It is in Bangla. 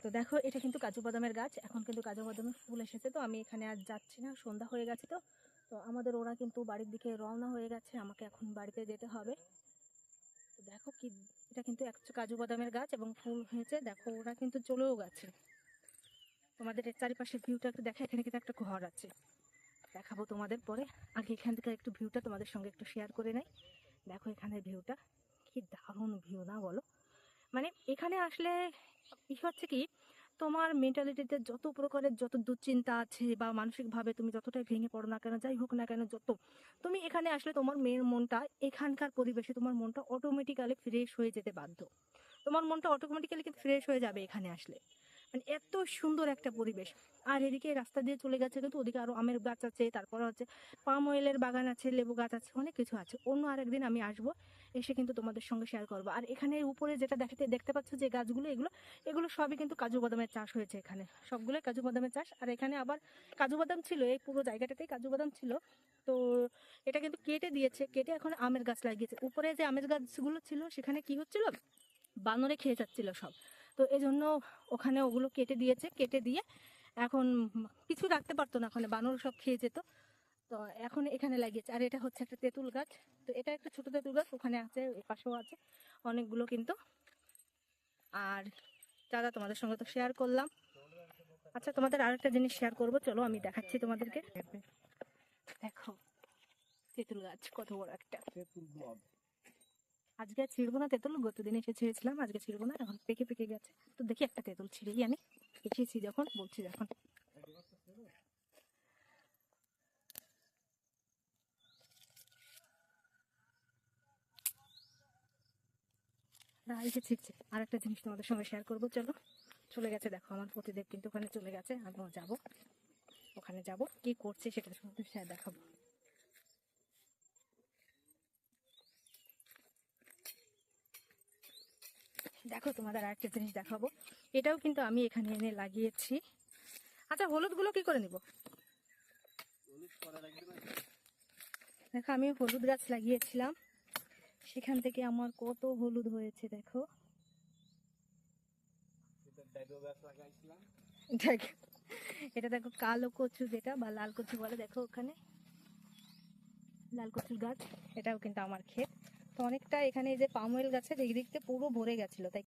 তো দেখো এটা কিন্তু কাজু বাদামের গাছ। এখন কিন্তু কাজু বাদামের ফুল এসেছে, তো আমি এখানে আর যাচ্ছি না, সন্ধ্যা হয়ে গেছে। তো তো আমাদের ওরা কিন্তু বাড়ির দিকে রওনা হয়ে গেছে, আমাকে এখন বাড়িতে যেতে হবে। তো দেখো কি, এটা কিন্তু কাজু বাদামের গাছ এবং ফুল হয়েছে। দেখো ওরা কিন্তু চলেও গেছে। তোমাদের এর চারিপাশের ভিউটা একটু দেখা, এখানে কিন্তু একটা ঘর আছে, দেখাবো তোমাদের পরে। আগে এখান থেকে একটু ভিউটা তোমাদের সঙ্গে একটু শেয়ার করে নেই। দেখো এখানের ভিউটা কি দারুণ ভিউ না বলো। মানে এখানে আসলে কি হচ্ছে কি, তোমার মেন্টালিটিতে যত প্রকারের যত দুশ্চিন্তা আছে বা মানসিকভাবে তুমি যতটাই ভেঙে পড়ো না কেন, যাই হোক না কেন, যত তুমি এখানে আসলে তোমার মেয়ের মনটা, এখানকার পরিবেশে তোমার মনটা অটোমেটিক্যালি ফ্রেশ হয়ে যেতে বাধ্য। তোমার মনটা অটোমেটিক্যালি কিন্তু ফ্রেশ হয়ে যাবে এখানে আসলে। মানে এত সুন্দর একটা পরিবেশ। আর এদিকে রাস্তা দিয়ে চলে গেছে কিন্তু ওদিকে আরো আমের গাছ আছে, তারপর হচ্ছে পাম অয়েলের বাগান আছে, লেবু গাছ আছে, অনেক কিছু আছে। অন্য আরেকদিন আমি আসবো, এসে কিন্তু তোমাদের সঙ্গে শেয়ার করবো। আর এখানে উপরে যেটা দেখতে পাচ্ছ যে গাছগুলো, এগুলো এগুলো সবই কিন্তু কাজু বাদামের চাষ হয়েছে এখানে, সবগুলোই কাজু বাদামের চাষ। আর এখানে আবার কাজু বাদাম ছিল, এই পুরো জায়গাটাতেই কাজু বাদাম ছিল। তো এটা কিন্তু কেটে দিয়েছে, কেটে এখন আমের গাছ লাগিয়েছে। উপরে যে আমের গাছগুলো ছিল সেখানে কি হচ্ছিল, বানরে খেয়ে যাচ্ছিল সব। তো এই জন্য ওখানে ওগুলো কেটে দিয়েছে, কেটে দিয়ে এখন কিছু রাখতে পারতো না, ওখানে বানর সব খেয়ে যেত। তো এখন এখানে লাগিয়েছে। আর এটা হচ্ছে একটা তেঁতুল গাছ। তো এটা একটা ছোট তেঁতুল গাছ, ওখানে আছে, এ পাশেও আছে অনেকগুলো কিন্তু। আর দাদা তোমাদের সঙ্গে তো শেয়ার করলাম। আচ্ছা তোমাদের আরেকটা জিনিস শেয়ার করবো, চলো আমি দেখাচ্ছি তোমাদেরকে। দেখো তেঁতুল গাছ কত বড় একটা। আজকে ছিড়বো না তেঁতুল, গতদিন এসে ছিঁড়েছিলাম, আজকে ছিড়বো না, এখন পেকে পেকে গেছে। তো দেখি একটা তেঁতুল ছিঁড়েই আনি, এসেছি যখন, বলছি যখন। না এসে ছিঁড়ছে। আর একটা জিনিস তোমাদের সঙ্গে শেয়ার করবো, চলো। চলে গেছে দেখো আমার প্রতিদেব কিন্তু ওখানে চলে গেছে, আমিও যাবো, ওখানে যাব, কি করছে সেটা তোমাদের শেয়ার দেখাবো। দেখো তোমাদের আরেকটা জিনিস দেখাবো, এটাও কিন্তু আমি এখানে এনে লাগিয়েছি। আচ্ছা হলুদ গুলো কি করে নিব? দেখো আমি হলুদ গাছ লাগিয়েছিলাম, সেখান থেকে আমার কত হলুদ হয়েছে দেখো। এটা দেখো কালো কচু যেটা বা লাল কচু বলে, দেখো ওখানে লাল কচুর গাছ, এটাও কিন্তু আমার ক্ষেত। তো অনেকটা এখানে এই যে পাম অয়েল গাছের এই দিকতে পুরো ভরে গেছিল, তাই